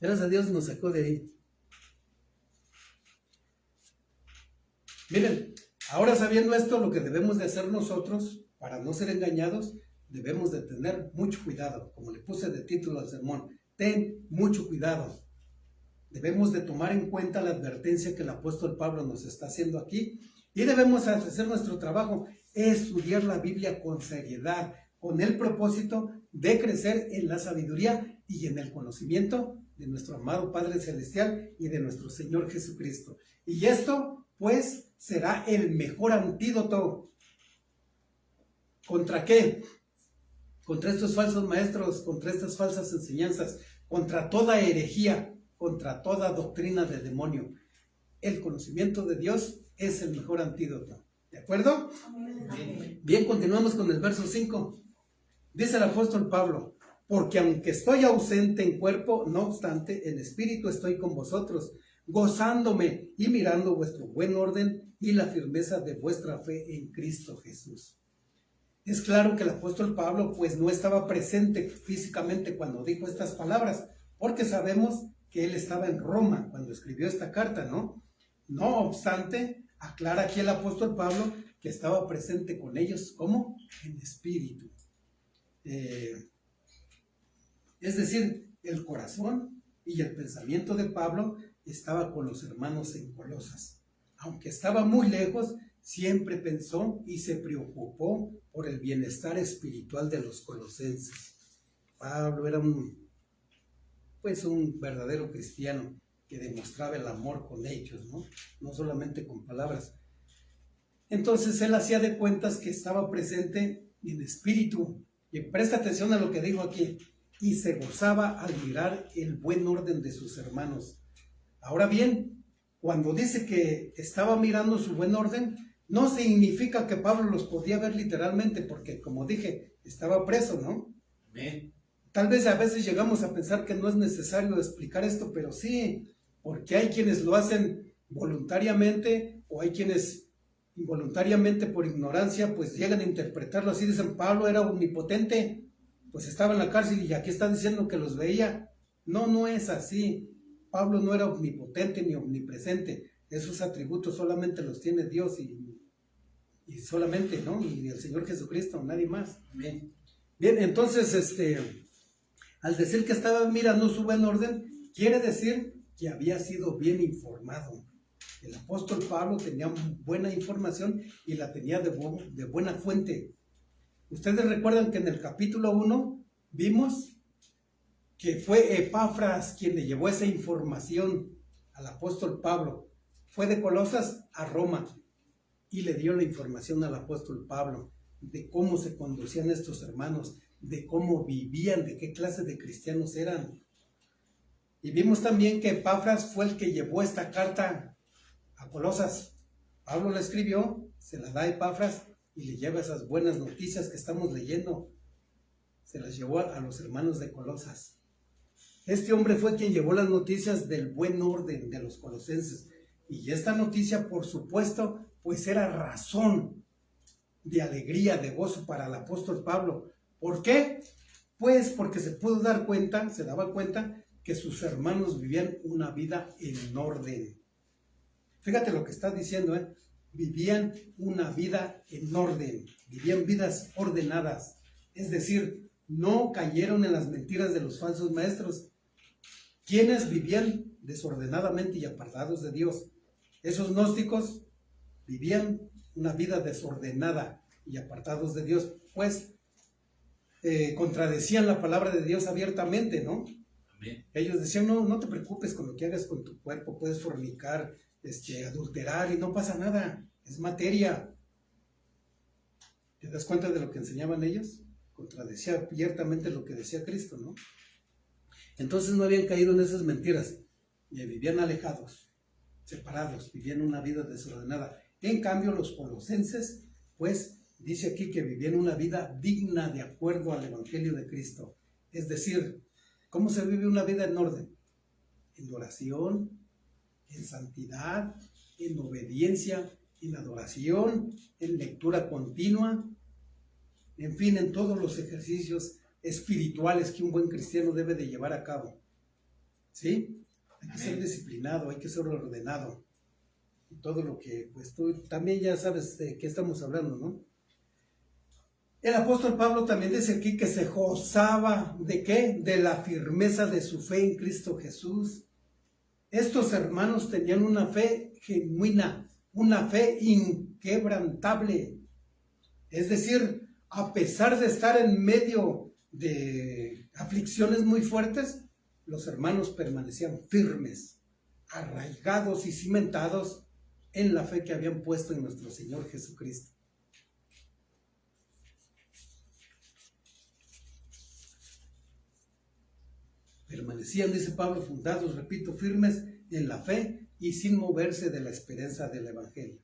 gracias a Dios nos sacó de ahí. Miren, ahora sabiendo esto, lo que debemos de hacer nosotros, para no ser engañados, debemos de tener mucho cuidado, como le puse de título al sermón, ten mucho cuidado. Debemos de tomar en cuenta la advertencia que el apóstol Pablo nos está haciendo aquí y debemos hacer nuestro trabajo, estudiar la Biblia con seriedad, con el propósito de crecer en la sabiduría y en el conocimiento de nuestro amado Padre Celestial y de nuestro Señor Jesucristo. Y esto, pues, será el mejor antídoto. ¿Contra qué? Contra estos falsos maestros, contra estas falsas enseñanzas, contra toda herejía, contra toda doctrina del demonio. El conocimiento de Dios es el mejor antídoto. ¿De acuerdo? Amén. Bien, continuamos con el verso 5. Dice el apóstol Pablo, porque aunque estoy ausente en cuerpo, no obstante, en espíritu estoy con vosotros, gozándome y mirando vuestro buen orden y la firmeza de vuestra fe en Cristo Jesús. Es claro que el apóstol Pablo pues no estaba presente físicamente cuando dijo estas palabras, porque sabemos que él estaba en Roma cuando escribió esta carta, ¿no? No obstante, aclara aquí el apóstol Pablo que estaba presente con ellos, ¿cómo? En espíritu. Es decir, el corazón y el pensamiento de Pablo estaba con los hermanos en Colosas. Aunque estaba muy lejos, siempre pensó y se preocupó por el bienestar espiritual de los colosenses. Pablo era un verdadero cristiano que demostraba el amor con hechos, ¿no? No solamente con palabras. Entonces él hacía de cuentas que estaba presente en espíritu. Y presta atención a lo que digo aquí. Y se gozaba al mirar el buen orden de sus hermanos. Ahora bien, cuando dice que estaba mirando su buen orden, no significa que Pablo los podía ver literalmente, porque como dije, estaba preso, ¿no? Amén. Tal vez a veces llegamos a pensar que no es necesario explicar esto, pero sí, porque hay quienes lo hacen voluntariamente o hay quienes involuntariamente por ignorancia pues llegan a interpretarlo así, dicen Pablo era omnipotente, pues estaba en la cárcel y aquí está diciendo que los veía. No, no es así. Pablo no era omnipotente ni omnipresente, esos atributos solamente los tiene Dios y solamente, ¿no? Y el Señor Jesucristo, nadie más. Amén. Bien, entonces, al decir que estaba mirando su buen orden, quiere decir que había sido bien informado. El apóstol Pablo tenía buena información y la tenía de buena fuente. Ustedes recuerdan que en el capítulo 1 vimos que fue Epafras quien le llevó esa información al apóstol Pablo. Fue de Colosas a Roma y le dio la información al apóstol Pablo de cómo se conducían estos hermanos, de cómo vivían, de qué clase de cristianos eran. Y vimos también que Epafras fue el que llevó esta carta a Colosas. Pablo la escribió, se la da a Epafras y le lleva esas buenas noticias que estamos leyendo. se las llevó a los hermanos de Colosas. Este hombre fue quien llevó las noticias del buen orden de los colosenses. Y esta noticia, por supuesto, pues era razón de alegría, de gozo para el apóstol Pablo. ¿Por qué? Pues porque se daba cuenta que sus hermanos vivían una vida en orden. Fíjate lo que está diciendo, vivían una vida en orden, vivían vidas ordenadas. Es decir, no cayeron en las mentiras de los falsos maestros, quienes vivían desordenadamente y apartados de Dios. Esos gnósticos vivían una vida desordenada y apartados de Dios, pues contradecían la palabra de Dios abiertamente, ¿no? Amén. Ellos decían, no te preocupes con lo que hagas con tu cuerpo, puedes fornicar, adulterar y no pasa nada, es materia. ¿Te das cuenta de lo que enseñaban ellos? Contradecía abiertamente lo que decía Cristo, ¿no? Entonces no habían caído en esas mentiras, y vivían alejados, separados, vivían una vida desordenada. En cambio, los colosenses, pues, dice aquí que vivían una vida digna de acuerdo al Evangelio de Cristo. Es decir, ¿cómo se vive una vida en orden? En oración, en santidad, en obediencia, en adoración, en lectura continua, en fin, en todos los ejercicios espirituales que un buen cristiano debe de llevar a cabo. ¿Sí? Hay que ser disciplinado, hay que ser ordenado. Y todo lo que, pues tú también ya sabes de qué estamos hablando, ¿no? El apóstol Pablo también dice aquí que se gozaba ¿de qué? De la firmeza de su fe en Cristo Jesús. Estos hermanos tenían una fe genuina, una fe inquebrantable. Es decir, a pesar de estar en medio de aflicciones muy fuertes, los hermanos permanecían firmes, arraigados y cimentados en la fe que habían puesto en nuestro Señor Jesucristo. Permanecían, dice Pablo, fundados, repito, firmes en la fe y sin moverse de la esperanza del Evangelio.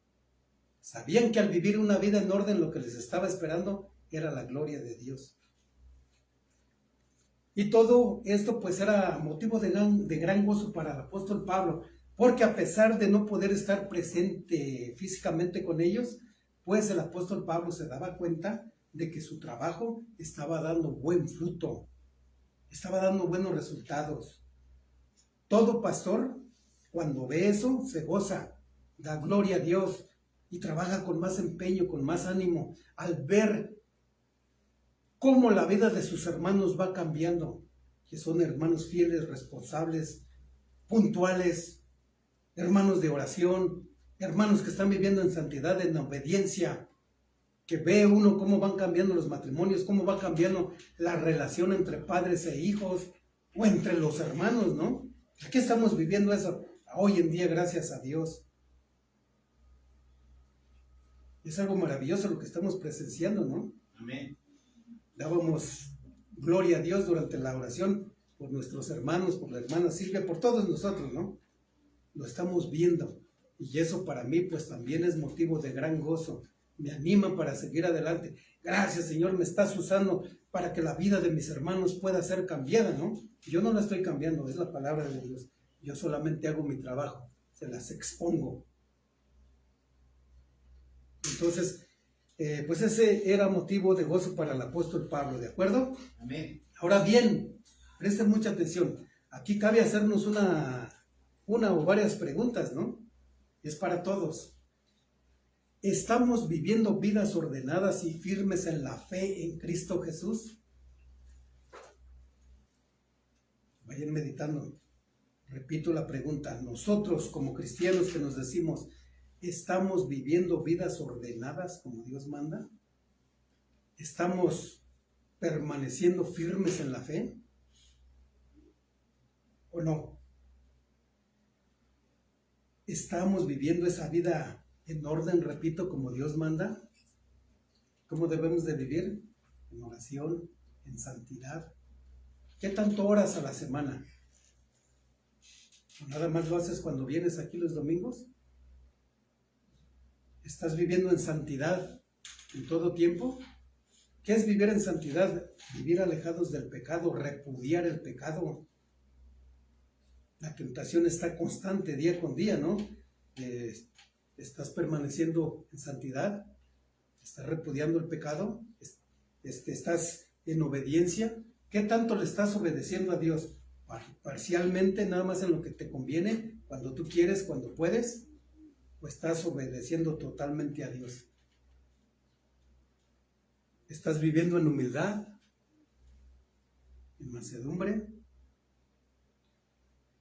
Sabían que al vivir una vida en orden lo que les estaba esperando era la gloria de Dios. Y todo esto pues era motivo de gran gozo para el apóstol Pablo, porque a pesar de no poder estar presente físicamente con ellos, pues el apóstol Pablo se daba cuenta de que su trabajo estaba dando buen fruto, estaba dando buenos resultados. Todo pastor, cuando ve eso, se goza, da gloria a Dios y trabaja con más empeño, con más ánimo, al ver cómo la vida de sus hermanos va cambiando, que son hermanos fieles, responsables, puntuales, hermanos de oración, hermanos que están viviendo en santidad, en obediencia, que ve uno cómo van cambiando los matrimonios, cómo va cambiando la relación entre padres e hijos, o entre los hermanos, ¿no? Aquí estamos viviendo eso hoy en día, gracias a Dios. Es algo maravilloso lo que estamos presenciando, ¿no? Amén. Dábamos gloria a Dios durante la oración por nuestros hermanos, por la hermana Silvia, por todos nosotros, ¿no? Lo estamos viendo. Y eso para mí pues también es motivo de gran gozo. Me anima para seguir adelante. Gracias, Señor, me estás usando para que la vida de mis hermanos pueda ser cambiada, ¿no? Yo no la estoy cambiando, es la palabra de Dios. Yo solamente hago mi trabajo, se las expongo. Entonces, pues ese era motivo de gozo para el apóstol Pablo, ¿de acuerdo? Amén. Ahora bien, presten mucha atención. Aquí cabe hacernos una o varias preguntas, ¿no? Es para todos. ¿Estamos viviendo vidas ordenadas y firmes en la fe en Cristo Jesús? Vayan meditando. Repito la pregunta. Nosotros como cristianos que nos decimos, ¿estamos viviendo vidas ordenadas como Dios manda? ¿Estamos permaneciendo firmes en la fe? ¿O no? ¿Estamos viviendo esa vida en orden, repito, como Dios manda? ¿Cómo debemos de vivir? En oración, en santidad. ¿Qué tanto oras a la semana? ¿O nada más lo haces cuando vienes aquí los domingos? ¿Estás viviendo en santidad en todo tiempo? ¿Qué es vivir en santidad? Vivir alejados del pecado, repudiar el pecado. La tentación está constante día con día, ¿no? ¿Estás permaneciendo en santidad? ¿Estás repudiando el pecado? ¿Estás en obediencia? ¿Qué tanto le estás obedeciendo a Dios? ¿Parcialmente, nada más en lo que te conviene, cuando tú quieres, cuando puedes? ¿O estás obedeciendo totalmente a Dios? ¿Estás viviendo en humildad? ¿En mansedumbre?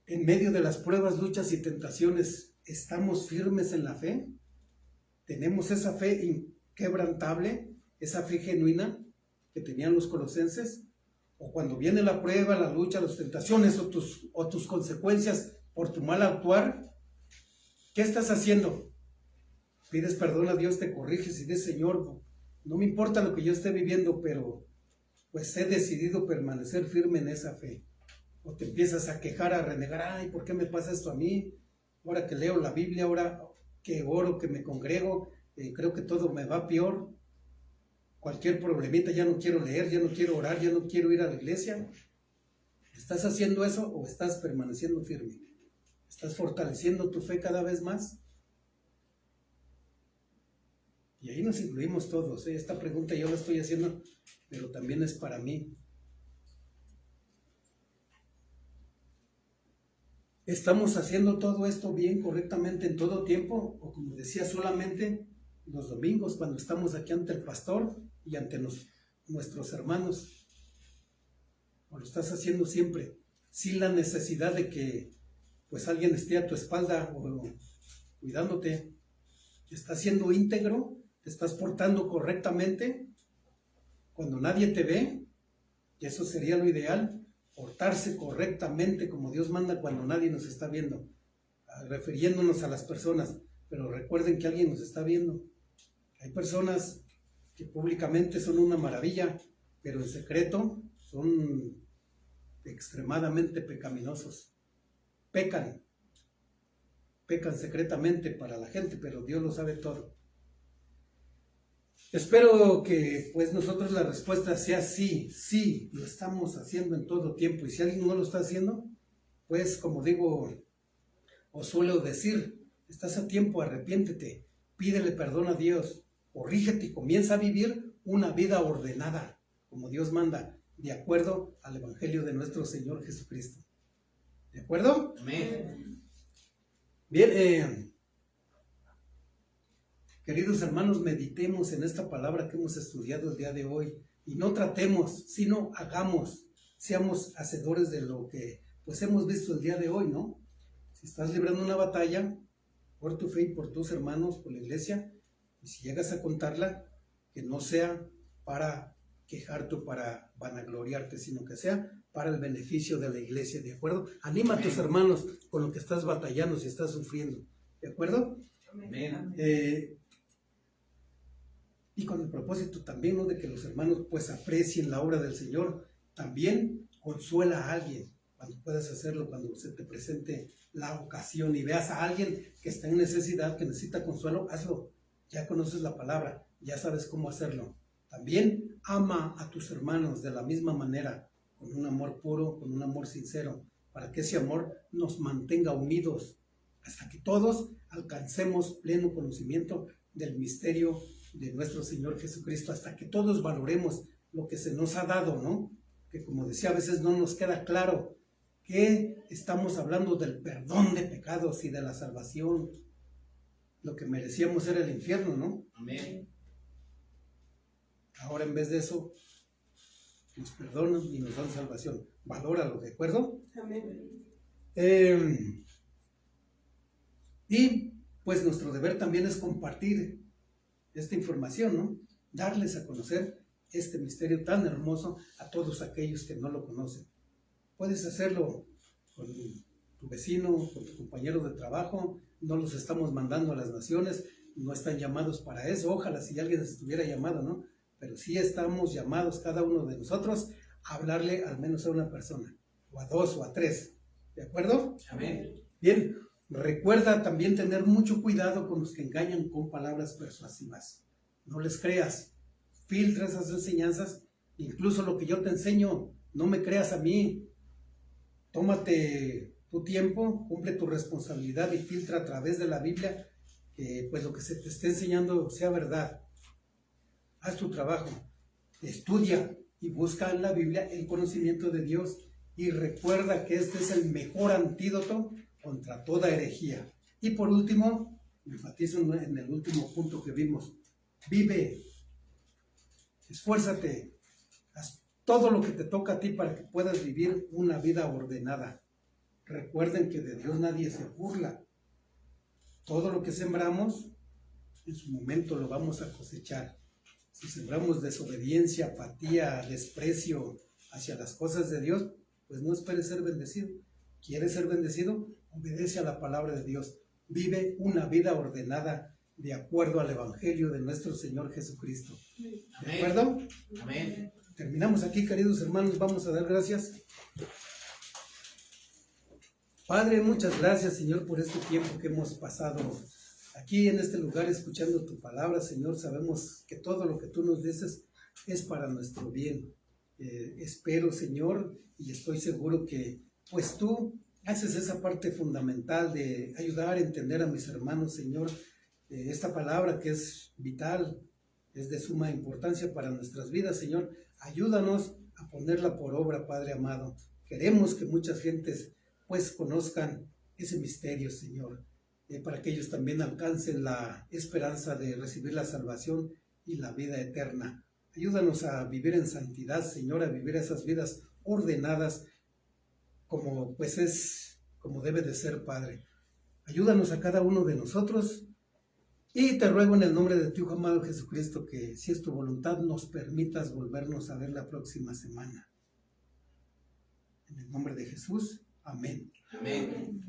En medio de las pruebas, luchas y tentaciones, ¿estamos firmes en la fe? ¿Tenemos esa fe inquebrantable, esa fe genuina que tenían los colosenses? ¿O cuando viene la prueba, la lucha, las tentaciones o tus consecuencias por tu mal actuar, qué estás haciendo? Pides perdón a Dios, te corriges y dices, Señor, no me importa lo que yo esté viviendo, pero pues he decidido permanecer firme en esa fe. O te empiezas a quejar, a renegar, ay, ¿por qué me pasa esto a mí? Ahora que leo la Biblia, ahora que oro, que me congrego, creo que todo me va peor. Cualquier problemita, ya no quiero leer, ya no quiero orar, ya no quiero ir a la iglesia. ¿Estás haciendo eso o estás permaneciendo firme? ¿Estás fortaleciendo tu fe cada vez más? Y ahí nos incluimos todos, ¿eh? Esta pregunta yo la estoy haciendo, pero también es para mí. ¿Estamos haciendo todo esto bien, correctamente en todo tiempo? O como decía, solamente los domingos cuando estamos aquí ante el pastor y ante nuestros hermanos. ¿O lo estás haciendo siempre? Sin la necesidad de que pues alguien esté a tu espalda o cuidándote. ¿Estás siendo íntegro? ¿Te estás portando correctamente cuando nadie te ve? Y eso sería lo ideal. Portarse correctamente como Dios manda cuando nadie nos está viendo, refiriéndonos a las personas, pero recuerden que alguien nos está viendo. Hay personas que públicamente son una maravilla, pero en secreto son extremadamente pecaminosos. Pecan secretamente para la gente, pero Dios lo sabe todo. Espero que pues nosotros la respuesta sea sí, sí, lo estamos haciendo en todo tiempo. Y si alguien no lo está haciendo, pues como digo o suelo decir, estás a tiempo, arrepiéntete, pídele perdón a Dios, corrígete y comienza a vivir una vida ordenada, como Dios manda, de acuerdo al Evangelio de nuestro Señor Jesucristo. ¿De acuerdo? Amén. Bien, queridos hermanos, meditemos en esta palabra que hemos estudiado el día de hoy y no tratemos, sino hagamos, seamos hacedores de lo que pues hemos visto el día de hoy, ¿no? Si estás librando una batalla por tu fe y por tus hermanos, por la iglesia, y si llegas a contarla, que no sea para quejarte o para vanagloriarte, sino que sea para el beneficio de la iglesia, ¿de acuerdo? Anima a tus hermanos con lo que estás batallando, si estás sufriendo, ¿de acuerdo? Amén. Y con el propósito también, ¿no?, de que los hermanos pues aprecien la obra del Señor. También consuela a alguien cuando puedas hacerlo, cuando se te presente la ocasión y veas a alguien que está en necesidad, que necesita consuelo, hazlo. Ya conoces la palabra, ya sabes cómo hacerlo. También ama a tus hermanos de la misma manera, con un amor puro, con un amor sincero, para que ese amor nos mantenga unidos hasta que todos alcancemos pleno conocimiento del misterio de nuestro Señor Jesucristo, hasta que todos valoremos lo que se nos ha dado, ¿no? Que como decía, a veces no nos queda claro que estamos hablando del perdón de pecados y de la salvación. Lo que merecíamos era el infierno, ¿no? Amén. Ahora en vez de eso, nos perdonan y nos dan salvación. Valóralo, ¿de acuerdo? Amén. Y pues nuestro deber también es compartir esta información, ¿no? Darles a conocer este misterio tan hermoso a todos aquellos que no lo conocen. Puedes hacerlo con tu vecino, con tu compañero de trabajo. No los estamos mandando a las naciones, no están llamados para eso. Ojalá si alguien estuviera llamado, ¿no? Pero sí estamos llamados cada uno de nosotros a hablarle al menos a una persona, o a dos, o a tres. ¿De acuerdo? Amén. Bien. Recuerda también tener mucho cuidado con los que engañan con palabras persuasivas. No les creas. filtra esas enseñanzas, incluso lo que yo te enseño, no me creas a mí, tómate tu tiempo, cumple tu responsabilidad y filtra a través de la Biblia, que pues lo que se te esté enseñando sea verdad. Haz tu trabajo, estudia y busca en la Biblia el conocimiento de Dios y recuerda que este es el mejor antídoto contra toda herejía. Y por último, me enfatizo en el último punto que vimos, vive, esfuérzate, haz todo lo que te toca a ti para que puedas vivir una vida ordenada. Recuerden que de Dios nadie se burla. Todo lo que sembramos, en su momento lo vamos a cosechar. Si sembramos desobediencia, apatía, desprecio hacia las cosas de Dios, pues no esperes ser bendecido. ¿Quieres ser bendecido? Obedece a la palabra de Dios. Vive una vida ordenada de acuerdo al Evangelio de nuestro Señor Jesucristo. ¿De acuerdo? Amén. Terminamos aquí, queridos hermanos. Vamos a dar gracias. Padre, muchas gracias, Señor, por este tiempo que hemos pasado aquí en este lugar escuchando tu palabra, Señor. Sabemos que todo lo que tú nos dices es para nuestro bien. Espero, Señor, y estoy seguro que pues tú haces esa parte fundamental de ayudar a entender a mis hermanos, Señor, esta palabra que es vital, es de suma importancia para nuestras vidas, Señor. Ayúdanos a ponerla por obra, Padre amado. Queremos que muchas gentes pues conozcan ese misterio, Señor, para que ellos también alcancen la esperanza de recibir la salvación y la vida eterna. Ayúdanos a vivir en santidad, Señor, a vivir esas vidas ordenadas como pues es, como debe de ser, Padre. Ayúdanos a cada uno de nosotros y te ruego en el nombre de tu Hijo amado Jesucristo que, si es tu voluntad, nos permitas volvernos a ver la próxima semana. En el nombre de Jesús, amén. Amén.